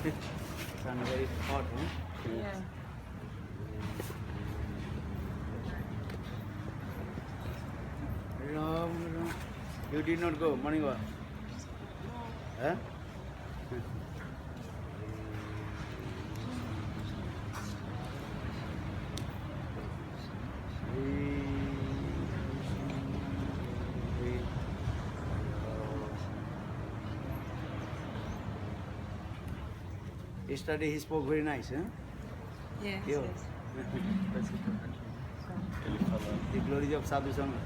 Sun very hot, huh? Yeah. Ram, Ram. You did not go morning walk? Huh? Yesterday he spoke very nice, huh? Yes, You. yes. The glories of Sadhu Sangha.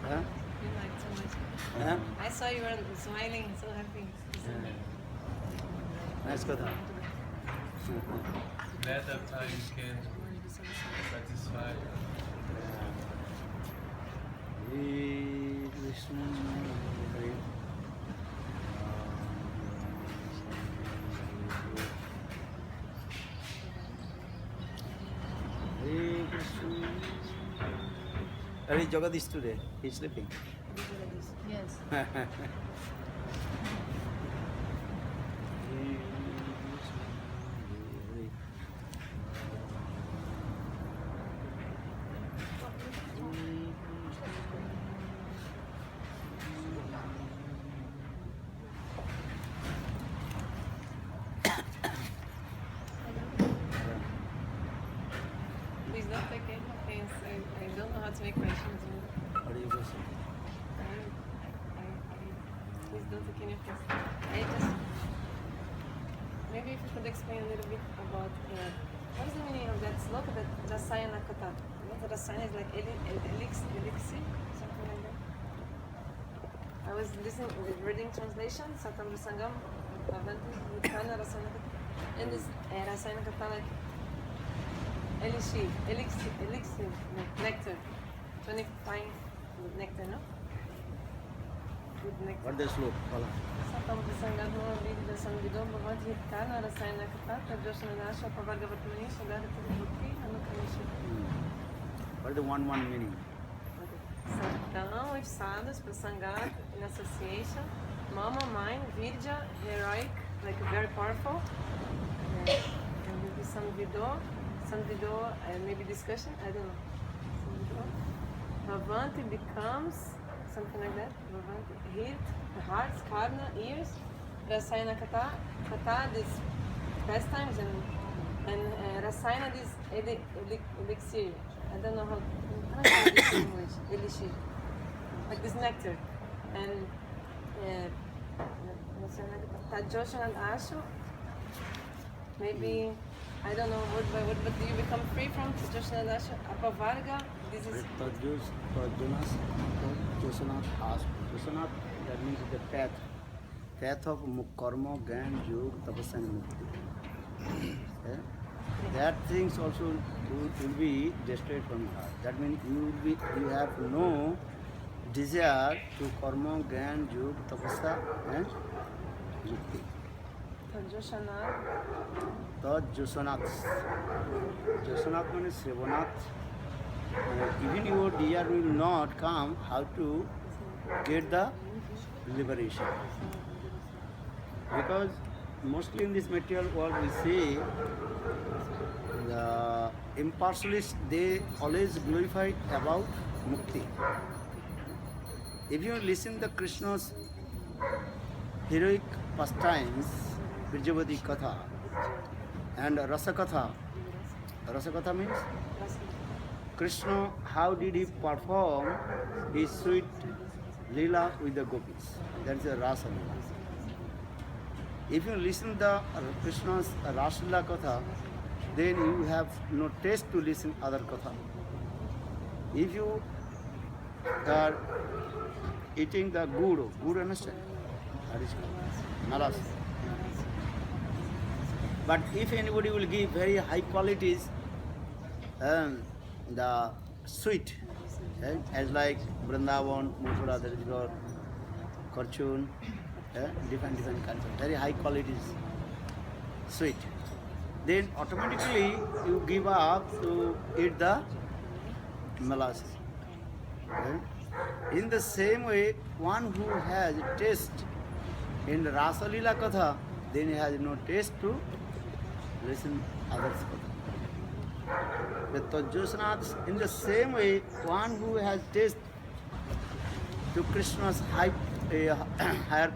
Huh? You liked so much. Huh? I saw you were smiling, so happy. Nice কথা. Glad that you can satisfy. Hare Krishna, Hare Hare Krishna. Are you Jagadish today? He's sleeping. Yes. Hare Please don't take any offense. I don't know how to make questions. What do you go say? Please don't take any offense. I just maybe if you could explain a little bit about what is the meaning of that sloka, that Rasayana Kata? What Rasayana is like elixir, something like that. I was listening, reading translation, Satam Sangam, Avanti, Vitana Rasayana Kata, and this Rasayana Kata like elixir, nectar, tonifying nectar, no? Good nectar. What the slope? Follow. Satam Sangam, Vidya Sangidom, Bhavanti Hitana, Rasayana Kata, Tajoshna Nasha, Pavargavatmani, Sudara Bhakti, Anukanishi. What is the one meaning? Satam, with sadhus, prasangat, in association, mama, mine, Virja, heroic, like very powerful, and maybe some video, maybe discussion, I don't know. Some video. Bhavanti becomes something like that. Bhavanti, heat, hearts, karna, ears. Rasayana kata, this pastimes, and Rasayana, this elixir. I don't know how to say this in English. Elixir, like this nectar, and Tajoshan and Ashu. Maybe, I don't know word by word, but do you become free from Tajoshan and Ashu? Apavarga, this is Tajunas, Josanath, that means the path of karma, gyan, yoga, tapasya and mukti. Yeah? That things also will be destroyed from your heart. That means you have no desire to karma, gyan, yoga, tapasya and mukti. Tajoshan. Josanath. Josanath means Sevanath. Even your desire will not come how to get the liberation. Because mostly in this material world we see the impartialists, they always glorify about mukti. If you listen to Krishna's heroic pastimes, Virjavati Katha and Rasa Katha means Krishna, how did he perform his sweet Leela with the gopis? That is a Rasa Leela. If you listen to Krishna's Rasa Leela Katha, then you have no taste to listen other Katha. If you are eating the gur, understand? That is nalas. But if anybody will give very high qualities, the sweet, as like Vrindavan, Mathura, there is your Karchun, different kinds of very high qualities sweet, then automatically you give up to eat the molasses. In the same way, one who has taste in Rasa Leela Katha, then he has no taste to listen others. But Tajosanath, in the same way, one who has taste to Krishna's higher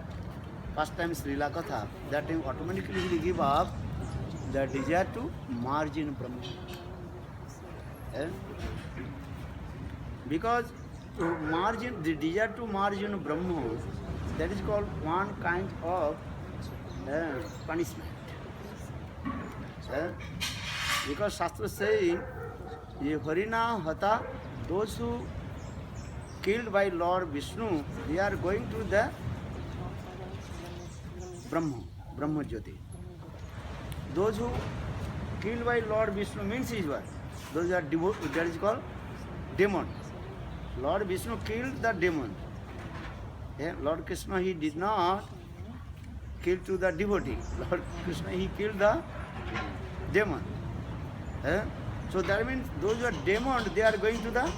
pastimes Leela Katha, that time automatically he will give up the desire to merge in Brahma. Eh? Because to merge in, the desire to merge in Brahma, that is called one kind of punishment. Eh? Because Shastra saying, Ye Harina Hata, those who killed by Lord Vishnu, they are going to the Brahma Jyoti. Those who killed by Lord Vishnu means is what? Those are that is called demon. Lord Vishnu killed the demon. Yeah? Lord Krishna, he did not kill to the devotee. Lord Krishna, he killed the demon. Yeah? So that means those who are demons, they are going to the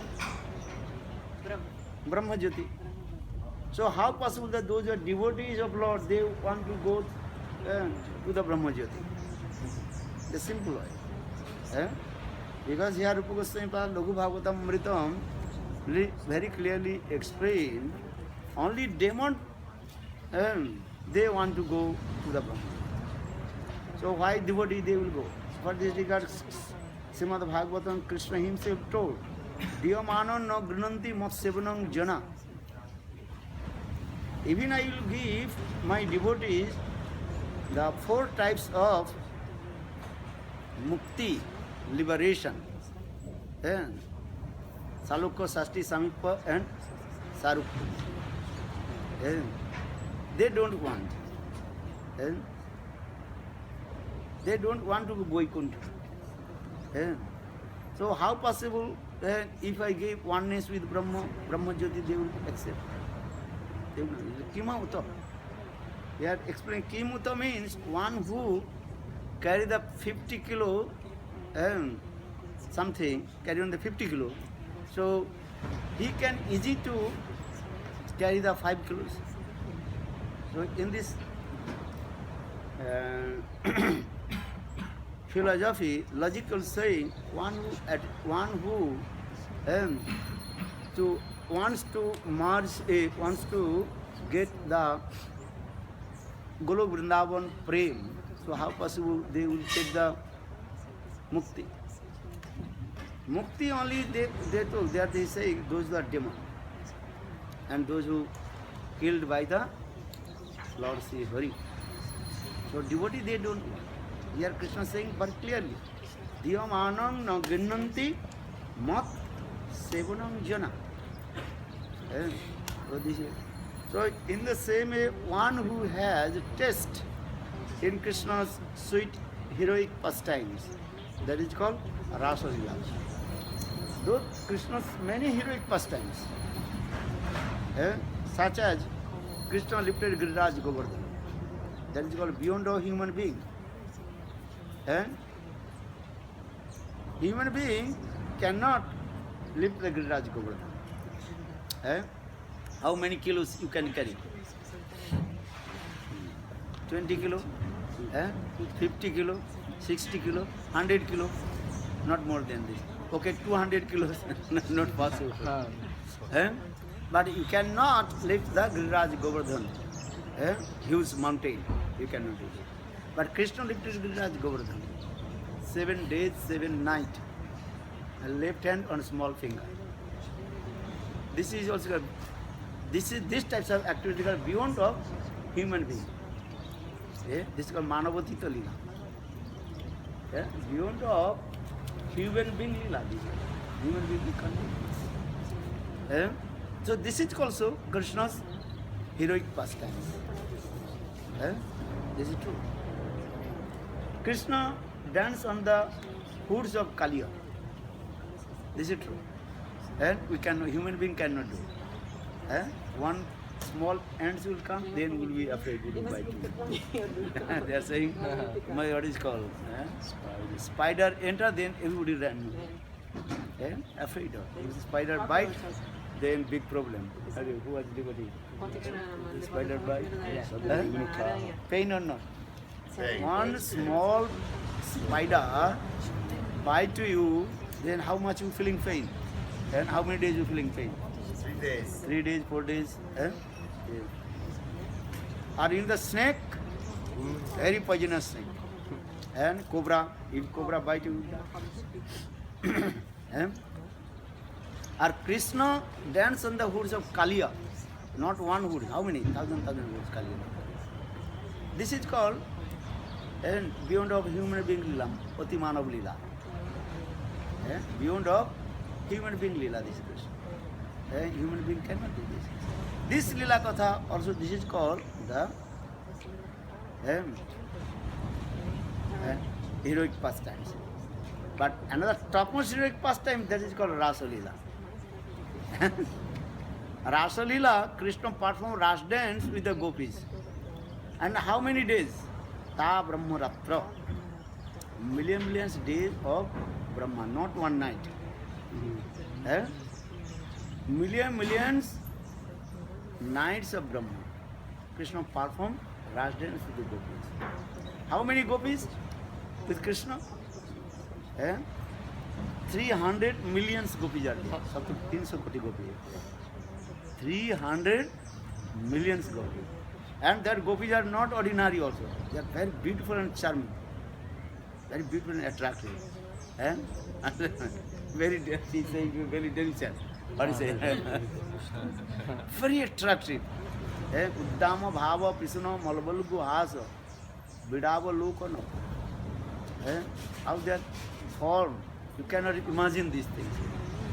Brahma Jyoti. So how possible that those who are devotees of Lord, they want to go to the Brahma Jyoti? The simple way. Because here Rupa Goswami Pad Laghu Bhagavatam Amritam very clearly explain, only demon they want to go to the Brahma. So why devotee they will go? For this regard, Srimad Bhagavatam Krishna himself told, Diyamanon no grunanti mat sevanam jana. Even I will give my devotees the 4 types of mukti, liberation. Salukya, Sasti, Samikpa and Sarukya. They don't want. They don't want to go Vaikuntha. So how possible if I give oneness with Brahma Jyoti, they will accept? They will not. Kimamuta. They are explaining Kimuta means one who carry the 50 kilo something, carry on the 50 kilo. So he can easy to carry the 5 kilos. So in this philosophy, logical saying, one who wants to merge, wants to get the Golok Vrindavan Prem. So how possible they will take the mukti? Mukti only they told, they say those who are demons and those who killed by the Lord Sri Hari. So devotee they don't want. Here Krishna saying very clearly, Diyamanam na ginnanti mat sevanam jana. So in the same way, one who has taste in Krishna's sweet heroic pastimes, that is called Rasa Lila. Those Krishna's many heroic pastimes, such as Krishna lifted Giriraj Govardhan, that is called beyond a human being. And human being cannot lift the Giriraj Govardhan. How many kilos you can carry? 20 kilo, 50 kilo, 60 kilo, 100 kilo, not more than this. Okay, 200 kilos, not possible. But you cannot lift the Giriraj Govardhan, huge mountain, you cannot do it. But Krishna lifted Giriraj Govardhan, 7 days, 7 nights, left hand on small finger. This is also, this types of activity are beyond of human being. This is called Manavatita Lila. Beyond of human being Lila. Human being you can't do this. So this is also Krishna's heroic pastimes. This is true. Krishna danced on the hoods of Kaliya. This is true. And human being cannot do. One small ants will come, then will be afraid to bite you. They are saying, what is called? Spider enter, then everybody run. Afraid of. If the spider bite, then big problem. Who was devotee? Spider bite? Pain or not? One small spider bite to you, then how much you feeling pain? And how many days you feeling pain? 3 days. 3 days, 4 days. Eh? Yeah. Are in the snake? Very poisonous snake. And cobra, if cobra bite you. Eh? Are Krishna dance on the hoods of Kaliya? Not one hood. How many? Thousand hoods Kaliya. This is called and beyond of human being lila, Pati Manav lila. Eh? Beyond of human being lila, this is Krishna. Human being cannot do this. This lila katha also this is called the heroic pastimes. But another topmost heroic pastime that is called Rasa Lila. Rasa Lila, Krishna performed Ras dance with the gopis. And how many days? Ta Brahma Ratra. Millions days of Brahma, not one night. Millions nights of Brahma. Krishna performed Ras dance with the gopis. How many gopis with Krishna? 300 million gopis are there. 300 koti gopis. 300 million gopis. And that gopis are not ordinary also. They are very beautiful and charming. Very beautiful and attractive. Very delicious. What do you say? Very attractive. Uddama bhava pisano malbalgu hasa. Vidava lokano. How they are formed. You cannot imagine these things.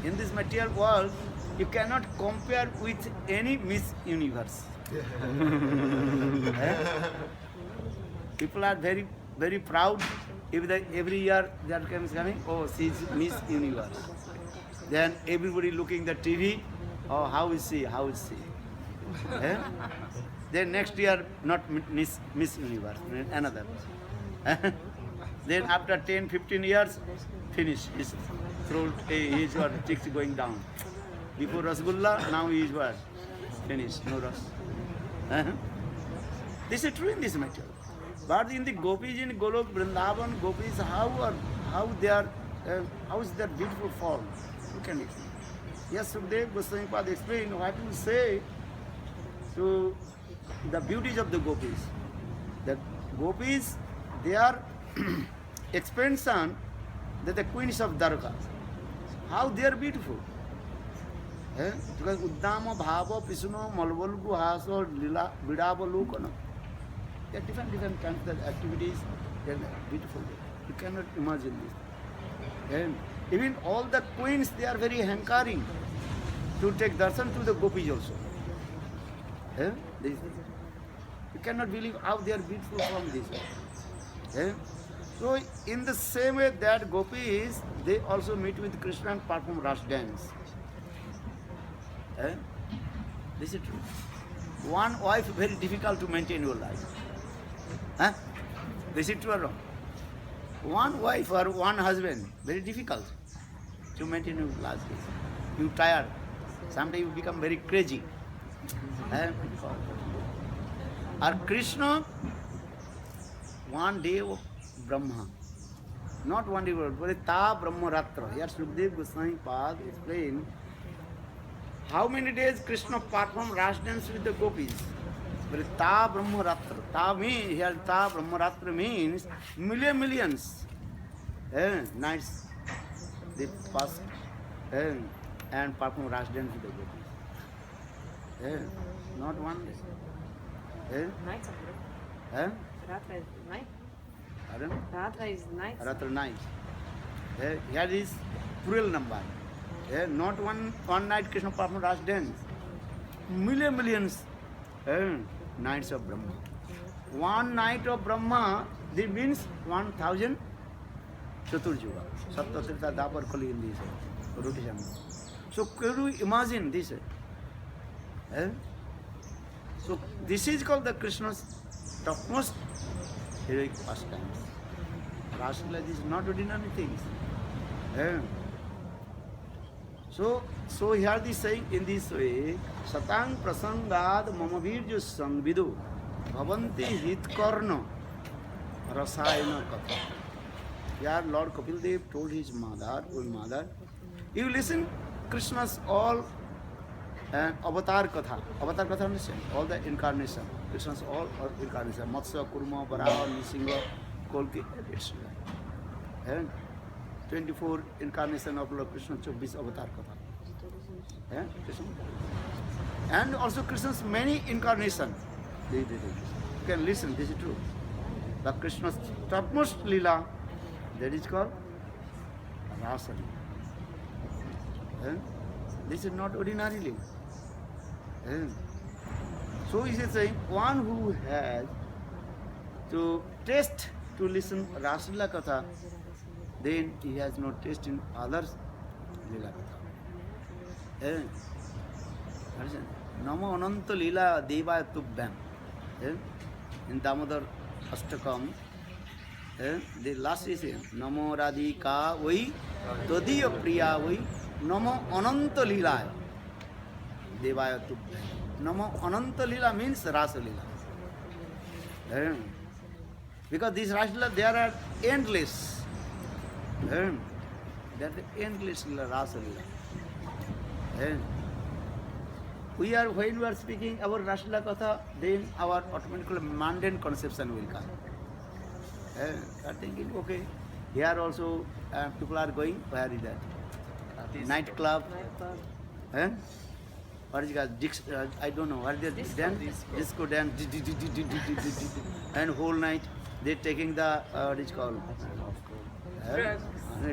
In this material world, you cannot compare with any Miss Universe. People are very, very proud. If every year that comes coming, oh, she's Miss Universe. Then everybody looking the TV, oh, how is she? How is she? Then next year, not Miss Universe, another. Then after 10, 15 years, finish. His throat, his cheeks going down. Before Rasgulla, now he is what? Finished, no ras. This is true in this matter. But in the gopis in Golok, Vrindavan, gopis, how is their beautiful form? You can explain. Yes, Sukdev Goswami Pad explained what to say to the beauties of the gopis. The gopis, they are expansion, that the queens of Dwarka. How they are beautiful. Because Uddama Bhava Pisuno Malvalgu Haso Lila Vidava Lukana. There are different kinds of activities. They are beautiful. You cannot imagine this. And even all the queens, they are very hankering to take darshan to the gopis also. You cannot believe how they are beautiful from this. So in the same way that gopis, they also meet with Krishna and perform Ras dance. This is true. One wife very difficult to maintain your life. This is true or wrong? One wife or one husband, very difficult to maintain your life. You tired. Sometimes you become very crazy. Or Krishna, one day of Brahma. Not one day, but Ta Brahma Ratra. Here Sukdev Goswami Pad explained how many days Krishna performed Ras dance with the gopis. But Ta Brahma Ratra. Ta means, here Ta Brahma Ratra means millions nights they fast and perform Ras dance with the gopis. Not one day. Night. Ratra is night. Pardon? Ratra is night. Ratra night. Here is plural number. Not one night Krishna performed Ras dance. Millions nights of Brahma. One night of Brahma, this means 1000 Chaturjuga. Saptatirtha Dapar Kali in this rotation. So can you imagine this? So this is called the Krishna's topmost heroic pastimes. Rasila is not ordinary things. So here the saying in this way, Satang prasangad mamavirju sangvidu bhavanti hitkarna Rasayana Katha. Here Lord Kapil Dev told his mother, old mother, you listen Krishna's all avatar Katha. Avatar Katha, understand? All the incarnation. Krishna's all incarnation. Matsya, Kurma, Varaha, Nrsimha, Kalki, etc. And 24 incarnation of Lord Krishna, 24 avatar Katha. Krishna. And also Krishna's many incarnations. You can listen, this is true. But Krishna's topmost lila, that is called Rasa Lila. This is not ordinary lila. So he is saying, one who has to taste to listen Rasa Lila Katha, then he has no taste in others Lila Katha. Namo Ananta Lila Devaya Tubhyam. In Damodar Ashtakam, the last is Namo Radhika Vai Todiya Priya Vai Namo Ananta Lila Devaya Tubhyam. Namo Ananta Lila means Rasa Lila. Because these Rasa Lila, they are endless. They are the endless Rasa Lila. When we are speaking about Rasa Lila Katha, then our automatically mundane conception will come. Are thinking, okay, here also people are going, where is that? Nightclub. What is it called? I don't know. What is it? Dance? Disco dance. And whole night they taking the, what is it called?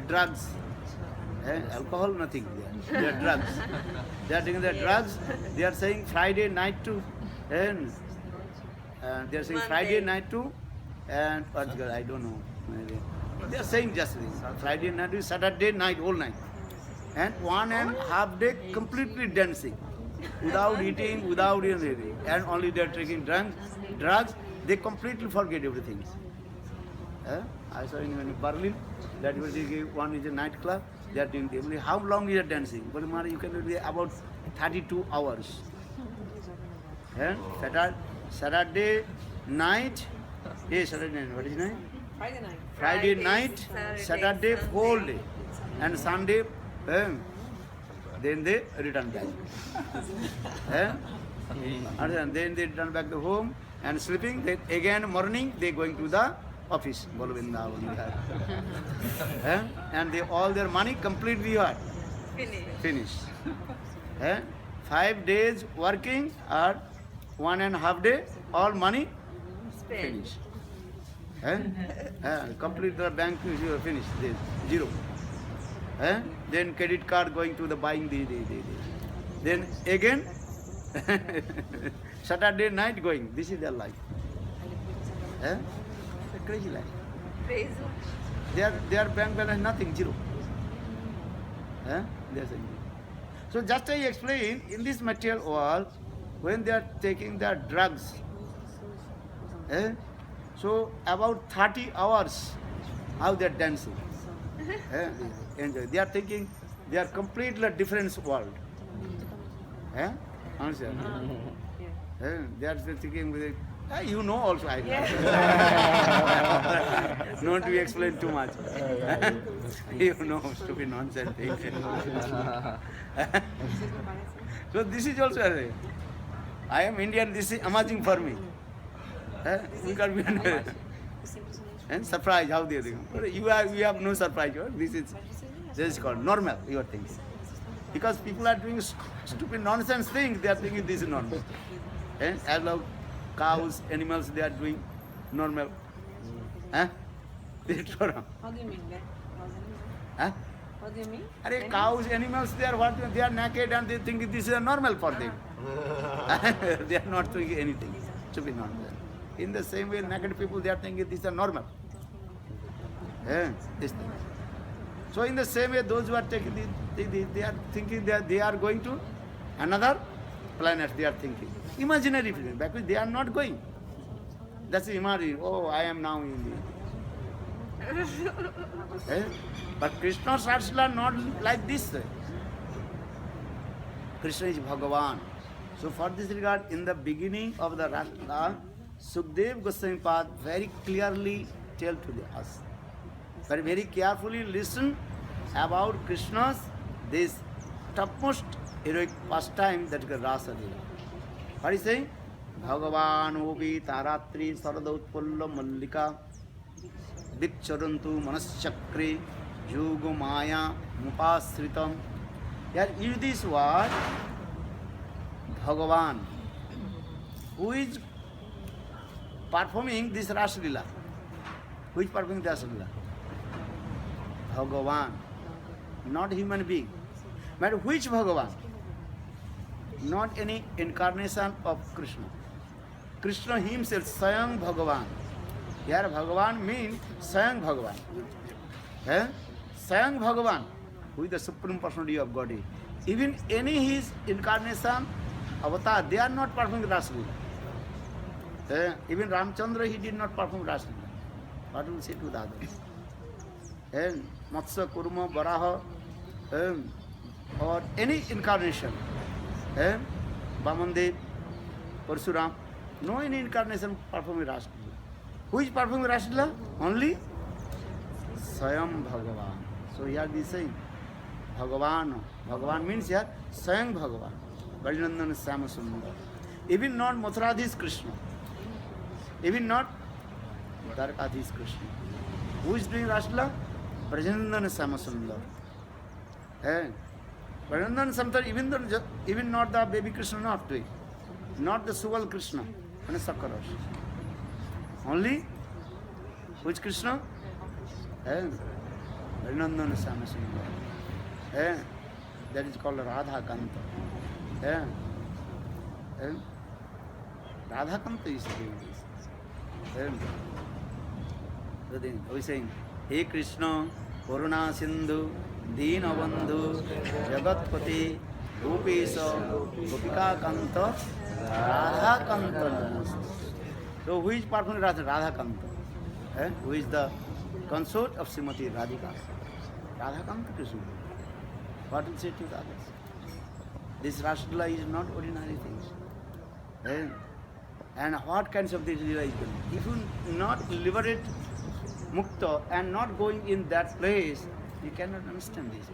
Drugs. Alcohol, nothing. They are drugs. They are taking the drugs. They are saying Friday night to, and they are saying Friday night to, and what is it called? I don't know. They are saying just this. Friday night to Saturday night, whole night. And 1.5 day completely dancing. Without eating, without anything. And only they are taking drugs. They completely forget everything. I saw in Berlin, that one is a nightclub. They are doing only how long you are dancing? But you can do about 32 hours. And Saturday night, Saturday night, what is night? Friday night. Friday night, Saturday whole day, and Sunday, then they return back. And then they return back to home and sleeping. Then again morning they going to the office, and they all their money completely what? Finished. 5 days working or 1.5 day, all money finished. Complete the bank is finished, zero. Then credit card going to the buying the. Then again Saturday night going. This is their life. Crazy life. Crazy. Their bank balance nothing, zero. They are saying. So just I explain, in this material world, when they are taking the drugs, so about 30 hours, how they are dancing. Enjoy. They are thinking they are completely different world. Understand? They are thinking with it. You know also, I know. Not to explain too much. You know, stupid nonsense things. So this is also, I am Indian, this is amazing for me. We can't be and surprise, how they are thinking. You have no surprise. This is called normal, your things. Because people are doing stupid nonsense things, they are thinking this is normal. And as long cows, animals, they are doing normal. How do you mean that? What do you mean? Cows, animals, they are naked and they think this is normal for them. They are not doing anything. Stupid nonsense. In the same way, naked people, they are thinking this is normal. This thing. So in the same way, those who are taking they are thinking that they are going to another planet, they are thinking. Imaginary feeling, because they are not going. That's imaginary. Oh, I am now in the... But Krishna's Rasa not like this. Krishna is Bhagavan. So for this regard, in the beginning of the Rasa, Sukdev Goswami Pad very clearly tell to us. But very carefully listen about Krishna's this topmost heroic pastime, that is Rasa Leela. What is saying? Bhagavan Obi Taratri Saradautpulla Mallika Dikcharantu Manaschakri Yugo Maya Mupasritam. Here use this word Bhagavan, who is performing this Rasa Leela. Who is performing this Rasa Leela? Bhagavan, not human being. But which Bhagavan? Not any incarnation of Krishna. Krishna himself, Swayam Bhagavan. Here Bhagavan means Swayam Bhagavan. Swayam Bhagavan, who is the Supreme Personality of Godhead. Even any his incarnation, avatar, they are not performing Rasa Leela. Even Ramchandra, he did not perform Rasa Leela. What will you say to the others? Matsya, Kurma, Varaha, or any incarnation, Vamandev, Parsuram, no any incarnation performing Rasa Leela. Who is performing Rasa Leela? Only Swayam Bhagavan. So here we say Bhagavan. Bhagavan means here Swayam Bhagavan. Valinandan Samasundar. Even not Mathuradhis Krishna. Even not Dwarkadhis Krishna. Who is doing Rasa Leela? Brajanandan Samasundar. Brajanandan Samasundar, even not the baby Krishna not doing. Not the Suval Krishna, and Sakarash. Only which Krishna? Brajanandan Samasundar. That is called Radha Kanta. Radha Kanta is doing this. So then we saying, He Krishna, Karuna Sindhu, Deena Bandhu, Jagatpati, Gopesha, Gopika Kanta, Radha Kanta. So who is performing Radha Kanta? Who is the consort of Srimati Radhika? Radha Kanta Krishna. What will say to the others? This Rasa Leela is not ordinary things. And what kinds of this Leela is going? If you not liberate Mukta and not going in that place, you cannot understand this.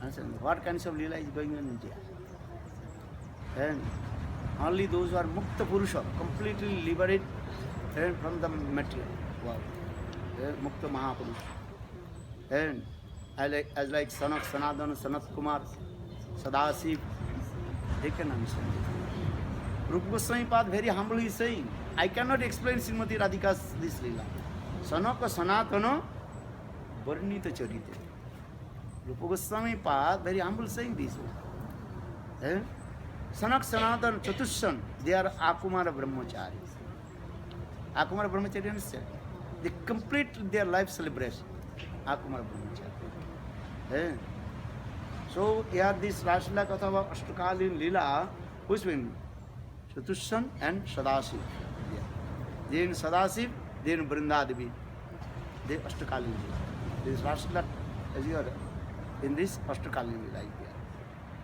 Understand what kinds of Leela is going on in India. And only those who are Mukta Purusha, completely liberated from the material world. Mukta Mahapurusha. And as like Sanak, Sanadana, Sanat Kumar, Sadasiv, they can understand this. Rupa Goswami Pad very humbly is saying, I cannot explain Srimati Radhika's this Leela. Sanaka Sanatana Varnita Charite. Rupa Goswami Pad very humble saying this. Sanak Sanatana Chatushan, they are Akumara Brahmachari. Akumara Brahmachari, understand? They complete their life celebration. Akumara Brahmachari. So here this Rasa Leela Katha Ashtakalin Leela, who's been Chatushan and Sadasiv. Then Sadasiv, then Vrindadevi. They Ashtakalin Leela. This Rasa Leela, as you are in this Ashtakalin Leela,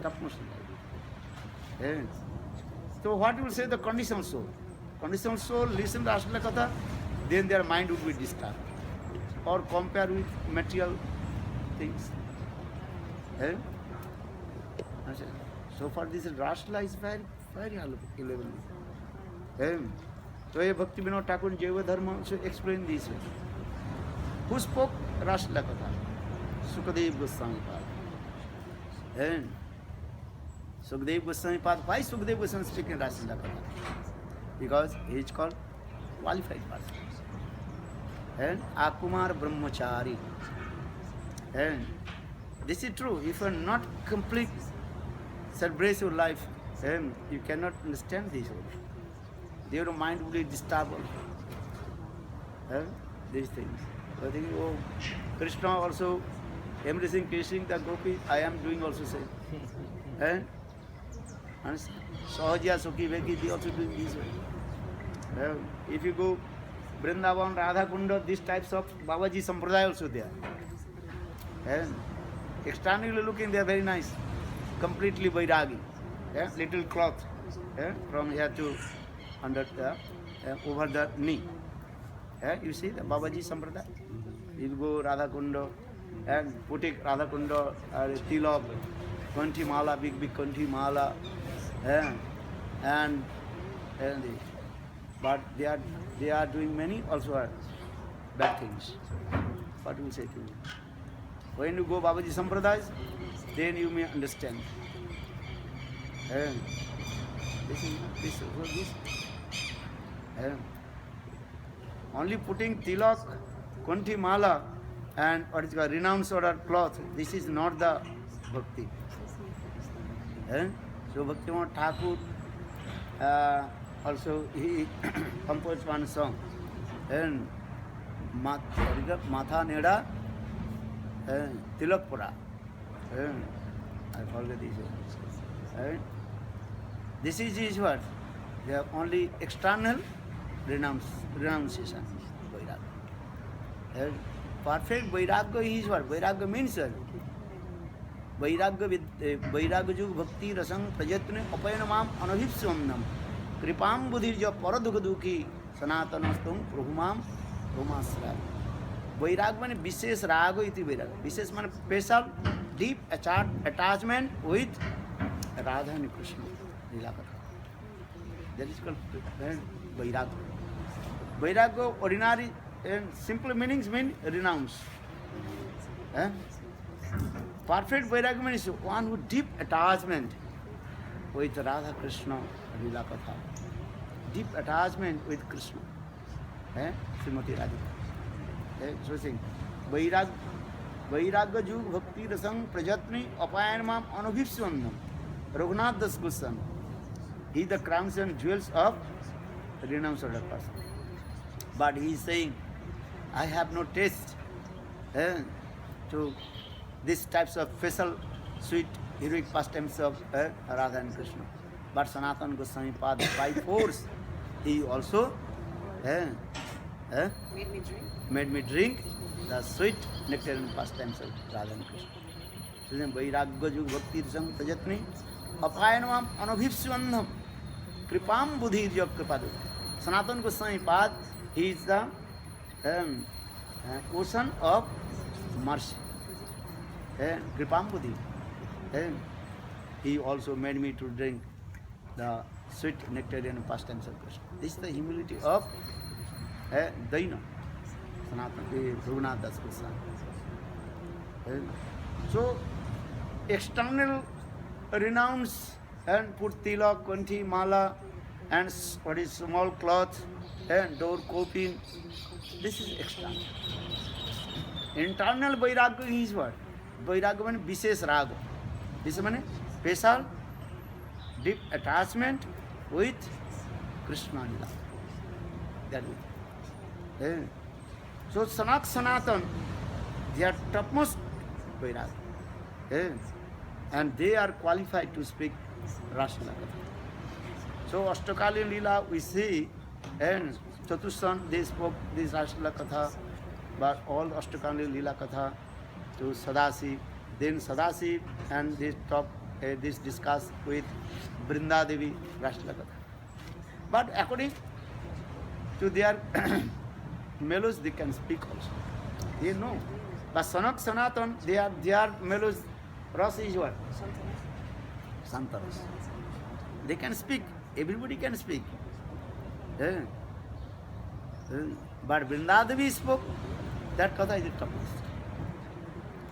topmost Leela. So what you will say the conditional soul? Conditional soul listen to Rasa Leela Katha, then their mind would be disturbed. Or compare with material things. So far this Rasa Leela is very, very elevated. So Bhakti Vinod Thakur in Jaiva Dharma also explained this way. Who spoke Rasa Leela Katha? Sukadeva Goswami Pad. Sukadeva Goswami Pad. Why Sukadeva Goswami speaking Rasa Leela Katha? Because he is called qualified person. And Akumar Brahmachari. And this is true. If you are not complete, celebrate your life, you cannot understand this. Your mind will be disturbed. These things. So I think, oh, Krishna also, embracing Krishna, the Gopi, I am doing also same. And Sahaja, Sukhi, Veki, they also doing this way. If you go Vrindavan, Radha Kunda, these types of Babaji Sampradaya also there. And externally looking, they are very nice. Completely Vairagi. Little cloth from here to under there. over the knee. You see the Babaji Sampradaya? You go Radha Kunda and putting Radha Kunda, Tilak, Kanthi Mala, big Kanthi Mala, and but they are doing many also are bad things. What will say to you? When you go Babaji Sampradaya, then you may understand. This. Only putting tilak, Kanthi Mala, and what is called renounced order cloth, this is not the bhakti. So Bhaktivinoda Thakur also he composed one song. And Matha Neda Tilakpura. I forget this. This is his word. They are only external renunciation. Vairagya. Perfect Vairagya is his word. Vairagya means Vairagya Jug Bhakti Rasang Prajatne Apayanamam Anabhipsvamnam Kripam Buddhirja Paradukha Dukhi Sanatanastum Prabhumam Romasra. Vairagya means Vishes Raga iti Vairagya. Vishes means special, deep attachment with Radha and Krishna. That is called Vairagya. Vairagya ordinary and simple meanings mean renounce. Perfect Vairagya means one with deep attachment with Radha Krishna Lila Katha. Deep attachment with Krishna. Srimati Radhika. So saying Vairagya Jug Bhakti Rasang Prajatni Apayanamam Anubhipsvamnam Raghunath Das Goswami. He is the crowns and jewels of the renounced order person. But he is saying, I have no taste to these types of special, sweet, heroic pastimes of Radha and Krishna. But Sanatana Goswami Pada, by force, he also made me drink the sweet nectarine pastimes of Radha and Krishna. So then, Vairagya Jug Bhakti Rasang Prajatni Apayanamam Anubhipsvamnam Kripam Buddhirja Kripadu. Sanatana Goswami Pad, he is the ocean of mercy. Kripam Buddhi. He also made me to drink the sweet nectarian pastimes of Krishna. This is the humility of Daina, Sanatana, Raghunath Das Goswami. So, external renounce and put tilak, kanthi, mala, and what is small cloth and door coping. This is external. Internal Vairagya is what? Vairagya means Vishes Raga. This means special, deep attachment with Krishna Lila. That is. So Sanatan, they are topmost Vairagya. And they are qualified to speak Raslila Katha. So Ashtakali Lila we see, and Chatushan they spoke this Raslila Katha, but all Ashtakali Lila Katha to Sadasiv. Then Sadasiv and they talk, this discuss with Brinda Devi Raslila Katha. But according to their melodies, they can speak also. They know. But Sanatan, their melodies, Rasa is what? Santa Rasa. They can speak. Everybody can speak. But Vrindadevi spoke, that Katha is the topmost.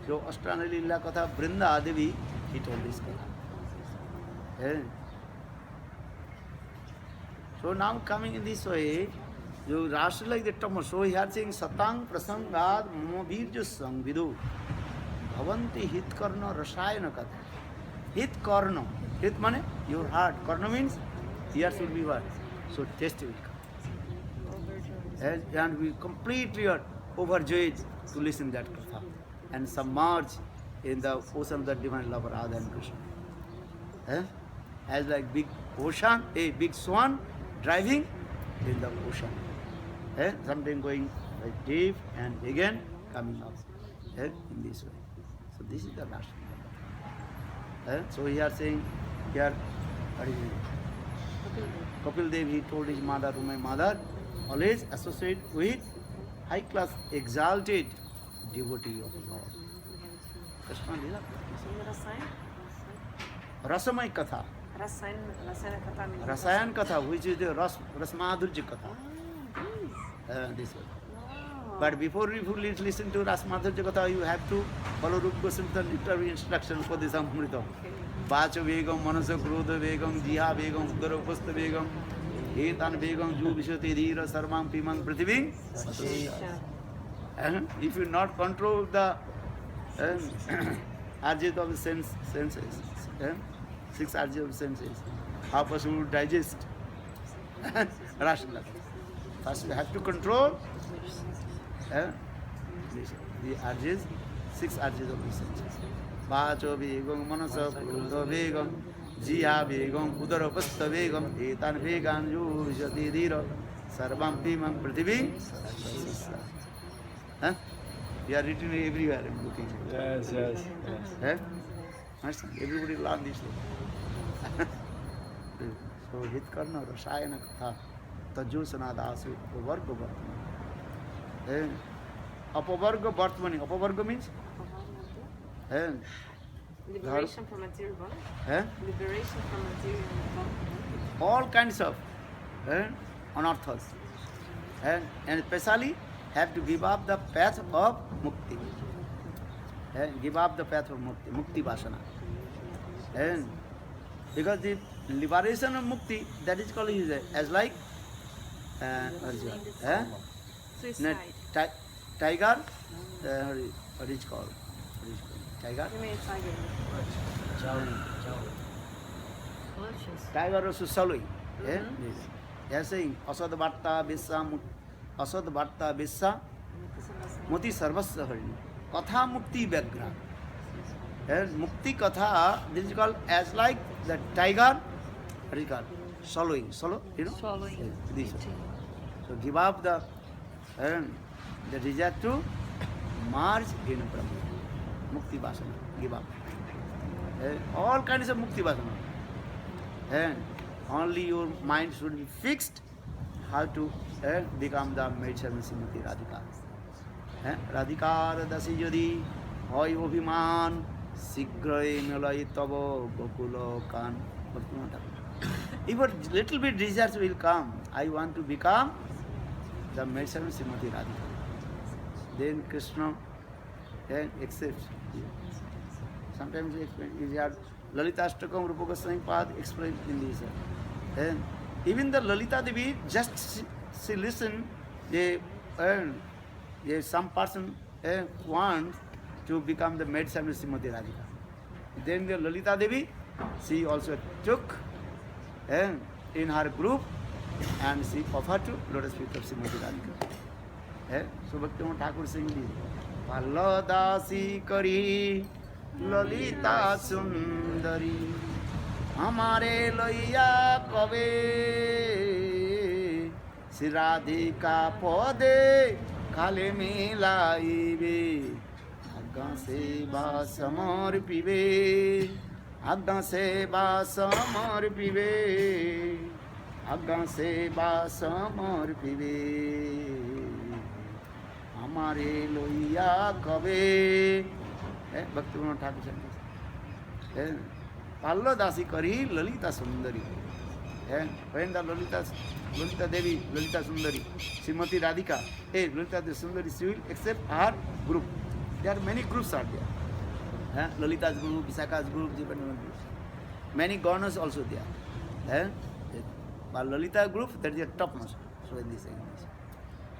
So Ashtana Lila Katha, Vrindadevi, he told this Katha. So now coming in this way, you Rasa like the topmost. So he are saying Satang Prasangad Movirja Sangvidu. Bhavanti hit karna rasayana katha. Hit karna. Hit means your heart. Karna means here should be what? So taste will come. And we completely are overjoyed to listen that katha and submerge in the ocean of the divine love of Radha and Krishna. As like big ocean, a big swan driving in the ocean. Something going like deep and again coming up in this way. So this is the last. So we are saying here, what is it? Kapil Dev, he told his mother, to my mother, always associate with high class, exalted devotee of Lord. Krishna Lila. Rasamai Katha. Rasayana Katha means Rasayan Katha, which is the Rasmadhurja Katha. This one. Wow. But before you listen to Rasmadhurja Katha, you have to follow Rupa Goswami's literary instruction for this Amrita. Vacha Vegam, Manasa Krodha Vegam, Jiha Vegam, Udara Upastha Vegam, Etan Vegam, Ju Vishati Dhira, Sarvam Pimang Prithiving. If you not control the RJs of the senses, 6 RJs of the senses, how person will digest rational. First you have to control the RJs, 6 RJs of the senses. Vacho Vegam, Manasa Krodha Vegam, Jiha Vegam, Udara Upastha Vegam, Etan Vegam, Ju Vishati Dhira, Sarvam Pimang Prithiving. We are written everywhere, I'm looking. Yes, yes, yes. Everybody learn this thing. So, Hitkarna, Rasayana Katha, Tajusana Dasu, Apavarga Bhartmani. Apavarga Bhartmani. Apavarga means? Liberation from material body. Liberation from material body. All kinds of unearthals. And especially have to give up the path of mukti. Give up the path of mukti, mukti vasana. And because the liberation of mukti, that is called as like Suicide. tiger, what is called? Tiger? You mean tiger? Tiger also salui. They are saying Asad Bharta Vissa Asad Bharta Vissa Moti Sarvasya Harini. Katha Mukti Vyagra. Mukti Katha, this is called as like the tiger, what is called? Swallowing. Swallow, you know? Swallowing. This. So give up the desire to merge in Brahma. Mukti Vasana. Give up. All kinds of Mukti Vasana. And only your mind should be fixed how to become the maid servant Srimati Radhika. Radhikar dasi jodi hoy obhiman sigroy melay tabo gokulo kan. If a little bit desires will come, I want to become the maid servant Srimati Radhika. Then Krishna accepts. Sometimes he explains. Lalita Ashtakam Rupa Goswami Pad explained in this. And even the Lalita Devi, just she listen, some person wants to become the maid servant Srimati Radhika. Then the Lalita Devi, she also took in her group and she offered to lotus feet of Srimati Radhika. So Bhaktivinoda Thakur sing this. Palladasi Kari Lalita Sundari Hamare Loya Kave Shri Radhika Pode Kale Milaibe Agga Seva Samarpibe Agga Seva Samarpibe Agga Seva Samarpibe Hamare Loya Kave Bhaktivinoda Thakur said, Palladasi Kari Lalita Sundari. When the Lalita Devi, Lalita Sundari, Srimati Radhika, Lalita Sundari, she will accept her group. There are many groups are there. Lalita's group, Visakha's group, different groups. Many governors also there. But Lalita group, that is the topmost. So in this English.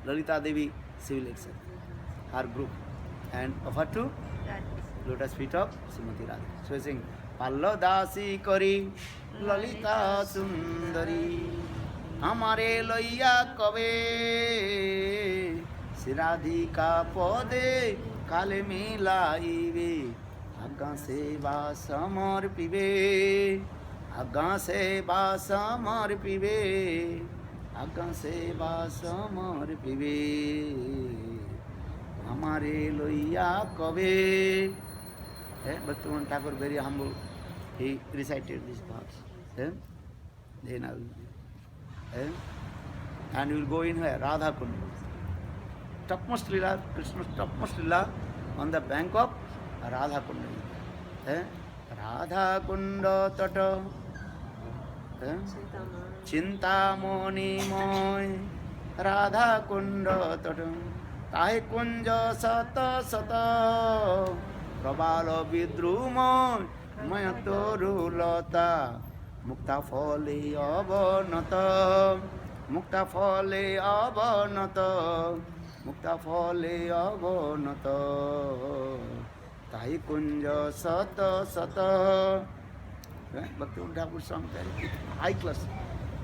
Lalita Devi, she will accept her group and offer to lotus feet of Srimati Radhika. So he is saying, Palladasi Kari Lalita Sundari Hamare Loya Kave Shri Radhika Pode Kale Milaibe Agga Seva Samarpibe Agga Seva Samarpibe Agga Seva Samarpibe Hamare Loya Kave. Bhaktivinoda Thakur, very humble, he recited these parts. Then I will Eh? And you will go in where? Radha Kunda. Topmost lila, Krishna's topmost lila on the bank of Radha Kunda. Eh? Radha Kunda Tata. Eh? Chintamoni Moy. Radha Kunda Tata. Tahi Kunja Sata Sata. Prabalo Vidrumoy. Mayatoru Lota. Mukta Foli Abhanata. Mukta Foli Abhanata. Mukta Foli Abhanata. Tahi Kunja Sata Sata. Bhakti Thakur song, very high class.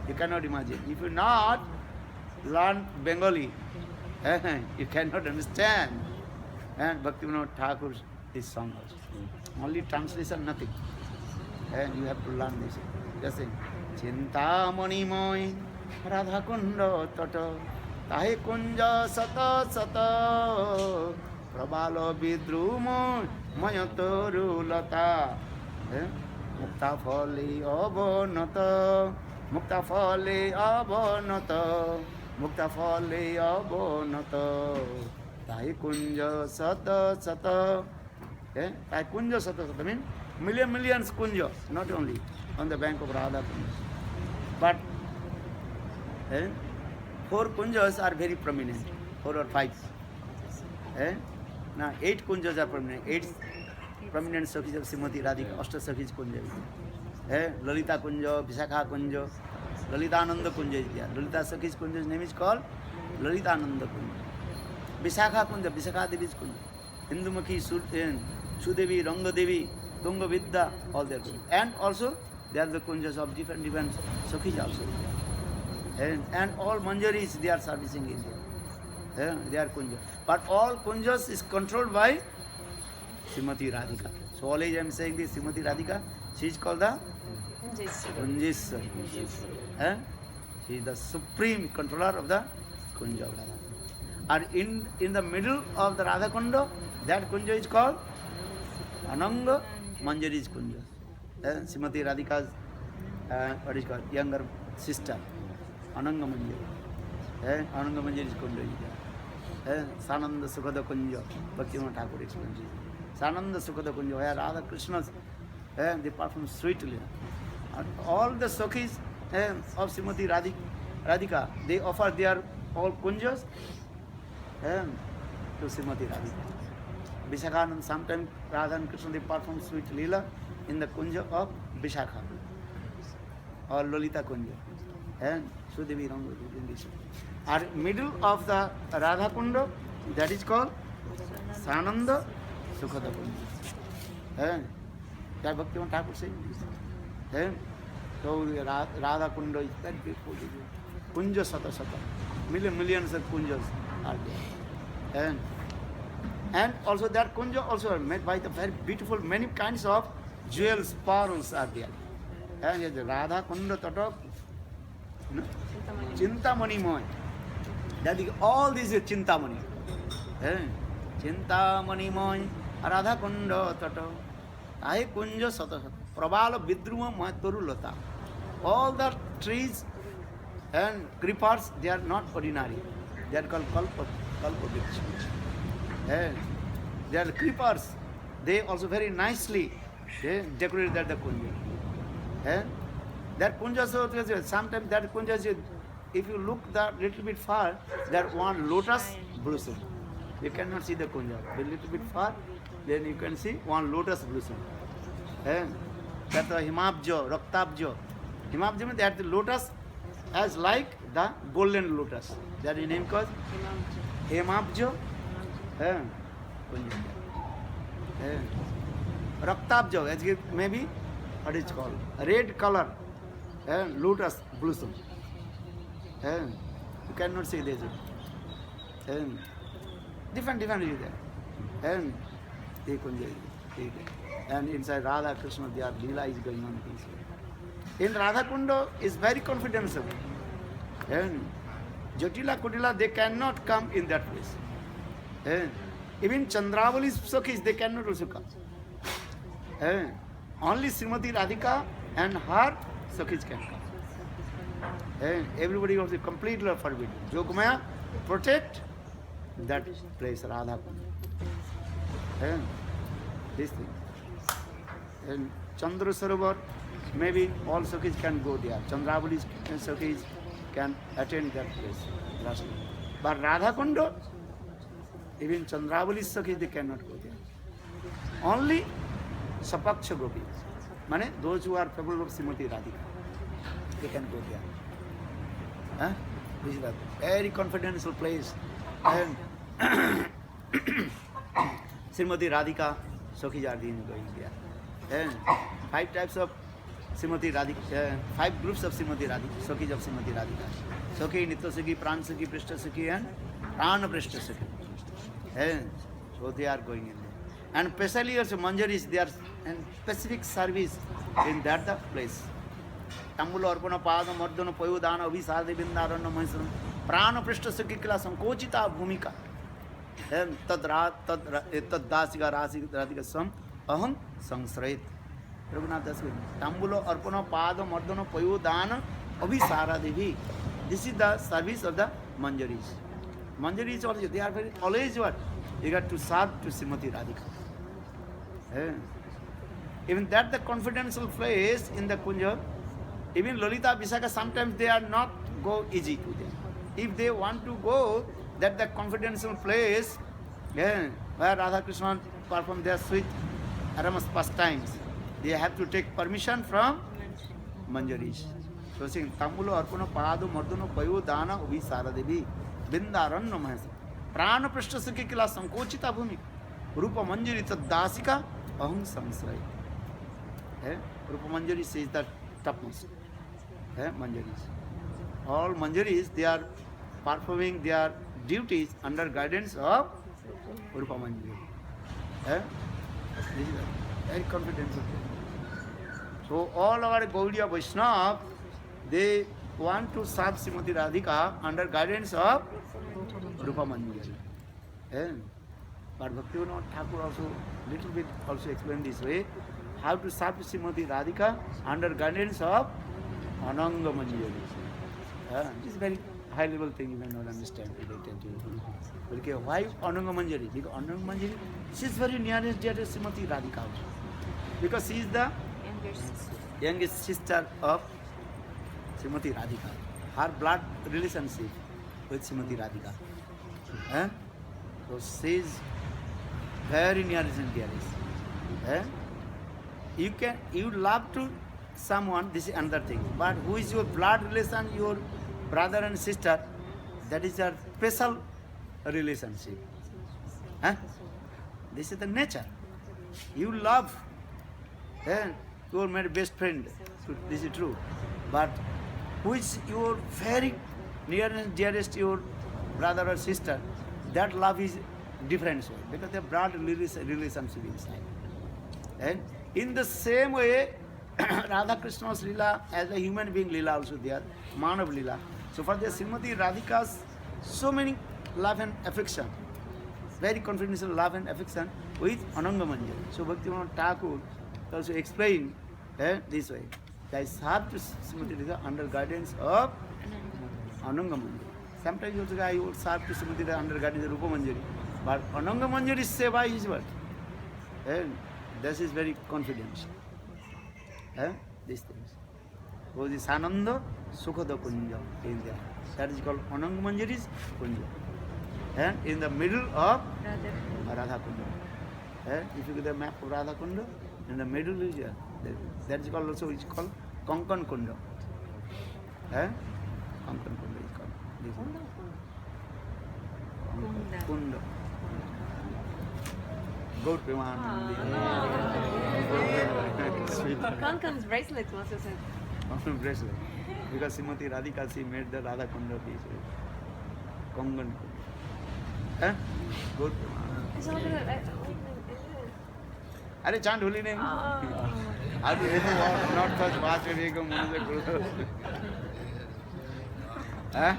You cannot imagine. If you not learn Bengali, you cannot understand. And Bhakti Thakur is song also. Only translation, nothing. And you have to learn this. Just say, Chintamani Moy, Radha Kunda Tata, Tahi Kunja Sata Sata, Prabalo Vidrumoy, Mayatoru Lata, Mukta Fali Abhanata, Mukta Fali Abhanata, Mukta Fali Abhanata, Tahi Kunja Sata Sata. Tahi Kunja Sata Sata means millions kunja, not only on the bank of Radha Kunda. But 4 kunjas are very prominent, 4 or 5. Now 8 kunjas are prominent, 8 prominent Sakhis of Srimati Radhika, Ashta Sakhis kunja. Lalita kunja, Vishakha kunja, Lalitananda kunja is there. Lalita Sakhis kunja's name is called Lalitananda kunja. Vishakha kunja, Vishakha Devi's kunja. Indumukhi, Sudevi, Ranga Devi, Tunga Vidya, all their kunjas. And also there are the kunjas of different Sakhis also. And all manjaris they are servicing in there. They are kunjas. But all kunjas is controlled by Srimati Radhika. So always I am saying this, Srimati Radhika, she is called the Kunjeshwari. She is the supreme controller of the Kunja of Radha. And in the middle of the Radha Kunda, that Kunja is called Ananga Manjari's Kunja. Srimati Radhika's what is called younger sister, Ananga Manjari. Ananga Manjari's Kunja is there. Sananda Sukhada Kunja, Bhaktivinoda Thakur explains it. Sananda Sukhada Kunja, where Radha Krishna's they perform sweetly. And all the Sakhis of Srimati Radhika, they offer their all kunjas to Srimati Radhika. Vishakhanand, sometimes Radha and Krishna they perform sweet lila in the kunja of Vishakha or Lolita kunja. And Sudevi Ranga in this. And middle of the Radha Kunda, that is called Sananda Sukhada Kunja. That Bhaktivinoda Thakur says this. So Radha Kunda is very beautiful. Kunja Sata Sata. Millions of kunjas are there. And also that kunja also are made by the very beautiful, many kinds of jewels, pearls are there. And yes, Radha Kunda Tata Chintamani Moy. That is, all these is Chintamani. Chintamani Moy, Radha Kunda Tata, Tahi Kunja Sata Sata, Prabala Vidruma Mayatoru Lata. All the trees and creepers, they are not ordinary. They are called Kalpa Vriksha. They are creepers. They also very nicely decorated the kunja. That kunja, so sometimes that kunja, if you look that little bit far, that one lotus blossom. You cannot see the kunja. A little bit far, then you can see one lotus blossom. That's the Himabja, Raktabja. Himabja means that the lotus as like the golden lotus. That is name called Himabja. Raktabja, as maybe what is called red color lotus blossom. You cannot see this. Different is there. And inside Radha Krishna, their Leela is going on. In Radha Kunda is very confidential. And Jatila Kutila, they cannot come in that place. Even Chandravali's Sakhis, they cannot also come. Only Srimati Radhika and her Sakhis can come. And everybody was completely forbidden. Yogamaya protect that place, Radha Kunda. And this thing. And Chandra Sarovar, maybe all Sakhis can go there. Chandravali's Sakhis can attend that place. Last. But Radha Kunda, even Chandravali's Sakhis, they cannot go there. Only Sapaksha Gopis, mane those who are people of Srimati Radhika, they can go there. Huh? This is a very confidential place. And Srimati Radhika, Sakhis are going there. And 5 types of Srimati Radhika, 5 groups of Srimati Radhika, Sakhis of Srimati Radhika. Sakhi, Nitya Sakhi, Pran Sakhi, Prishta Sakhi, and Prana Prishta Sakhi. And so they are going in there. And especially also Manjaris, they are in specific service in that the place. Tambulo Arpana Pada Mardana Payudana Visadi Bindarana Maisram Prana Prishta Sakhi Kila Sankochita Bhumika. And Tad Dasika Rasika Radhika Sam Aham Sangsrait. Raghunath Das Tambulo Arpana Pada Mardana Payudana Avisara Devi. This is the service of the Manjaris. Manjaris also, they are very always what? You got to serve to Srimati Radhika. Even that the confidential place in the Kunja, even Lolita Visakha, sometimes they are not go easy to them. If they want to go, that the confidential place, where Radha Krishna perform their sweet aromas pastimes, they have to take permission from Manjaris. So saying, Tambulo Arpana Padu Mardano Payu Dana Ubi Saradevi Bindaran Namahasa Prana Prishta Sakhi Kila Sankochita Bhumi Rupa Manjari Dasika Aham Samsrai. Rupa Manjari says that topmost. Manjaris. All Manjaris, they are performing their duties under guidance of Rupa Manjari. This is a very confidential thing. So all our Gaudiya Vaishnava, they want to serve Srimati Radhika under guidance of Rupa Manjari. But Bhaktivinoda Thakur also little bit also explained this way, how to serve Srimati Radhika under guidance of Ananga Manjari. This is very high level thing, you may not understand today. Okay, why Ananga Manjari? Because Ananga Manjari, she is very nearest dear to Srimati Radhika. Because she is the youngest sister of Srimati Radhika. Her blood relationship with Srimati Radhika. So she is very nearest and dearest. You love to someone, this is another thing. But who is your blood relation, your brother and sister, that is a special relationship. This is the nature. You love, your my best friend, this is true. But who is your very near and dearest, your brother or sister, that love is different, because they blood relationship inside. And in the same way, Radha Krishna's Leela, as a human being Leela also there, Manav Leela. So for the Srimati Radhika's, so many love and affection, very confidential love and affection with Ananga Manjari. So Bhaktivinoda Thakur also explained this way. They serve to Srimati Radhika under guidance of Ananga Manjari. Sometimes also I would serve to Srimati Radhika under guidance of Rupa Manjari. But Ananga Manjari's seva is what? This is very confidential. These things. So this Sananda Sukhada Kunja in there. That is called Ananga Manjari's Kunja. And in the middle of Radha Kunda. If you get the map of Radha Kunda, in the middle is here. That is called also, it's called Konkan Kunda. Konkan Kunda is called. This Kunda. Goat Preman. Kankan's bracelet was it? Bracelet. Because Srimati Radhika, she made the Radha Kunda piece. Konkan Kunda. Goat Preman. It's all good. Are chant holy name? Are you not first watch Viveka Manaja?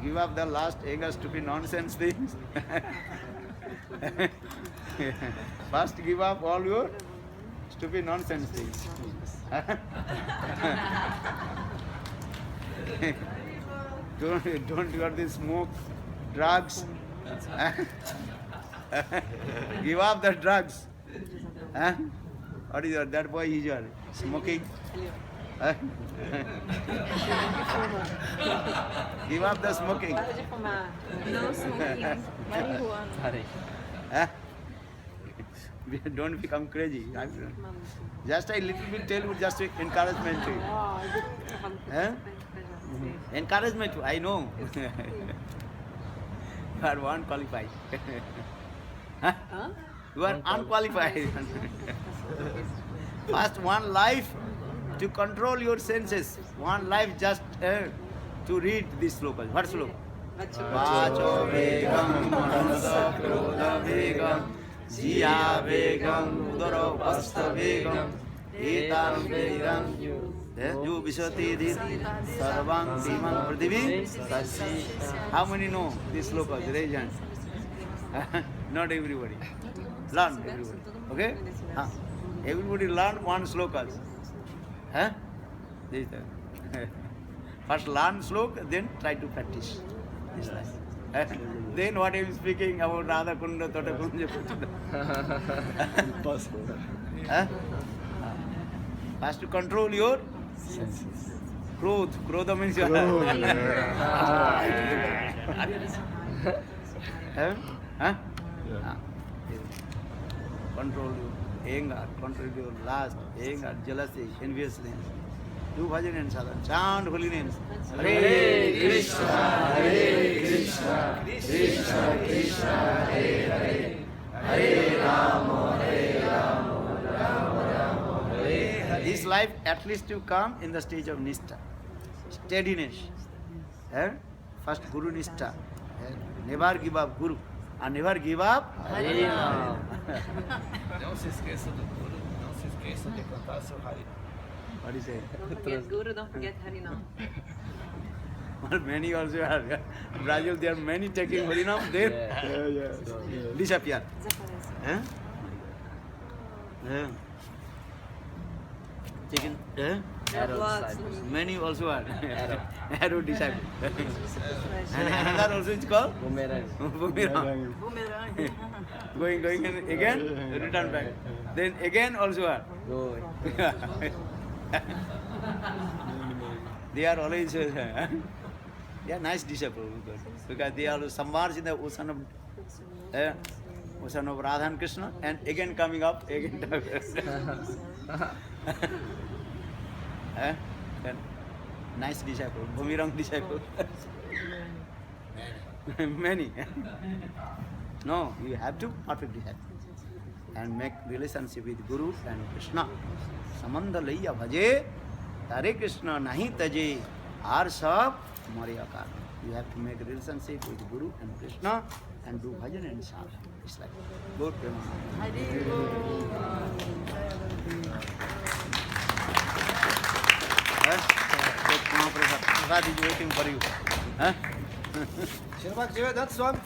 Give up the last ega stupid nonsense things. First give up all your stupid nonsense things. don't got the smoke, drugs. Give up the drugs. Huh? What is that boy usual? Smoking? Huh? Give up the smoking. Para de fumar. Não smoking. Marihuana. Huh? Don't become crazy. Just a little bit tell you, just encouragement to you. Ó, eu tô falando com Hã? você. Encouragement, I know. You are unqualified. Huh? Hã? You are unqualified. First, one life to control your senses. One life just to read this sloka. What sloka? Vacho vegam manasa krodha vegam jiya vegam udara vasta vegam etam vegam ju visati dhit sarvam dimam prithivi. How many know this sloka? Raise hand. Not everybody. Learn everybody. Okay? Everybody learn one sloka. Huh? This time. First learn sloka, then try to practice. This life. Then what I am speaking about Radha Kunda, Tota Kunja. Huh? First to control your Krodha. Krodha means your Huh? Huh? Control your anger, control your lust, anger, jealousy, enviousness. Do bhajan and sadhana. Chant holy names. Hare Krishna, Hare Krishna, Krishna Krishna, Hare Hare, Hare Rama, Hare Rama, Rama Rama, Hare Hare. This life, at least you come in the stage of Nishtha, steadiness. First Guru Nishtha. Never give up Guru. And never give up Hare Rama. Não se esqueça do Guru, não se esqueça de cantar seu Hari. What do you say? Don't forget Guru, don't forget Harinam. Well, many also are. Brazil, there are many taking Harinam, they disappear. Desaparece. Huh? Yeah. Taken, Lots. many also are. Arrow disciple. And another also is called Bumerangue. Boomerang. Bumerangue. Going and again, return back. Then again also are. They are always they are nice disciples because they are submerged in the ocean of Radha and Krishna and again coming up again. Then nice disciple, Boomerang disciple. Many. No, you have to perfect disciple and make relationship with Guru and Krishna. Samandha laiya bhaje, Hare Krishna nahi taje, aar sab mare akar. You have to make relationship with Guru and Krishna and do bhajan and sadhana. It's like Lord Prema. Mahaprasad is waiting for you. Huh? Shirvak Jivadat Swami.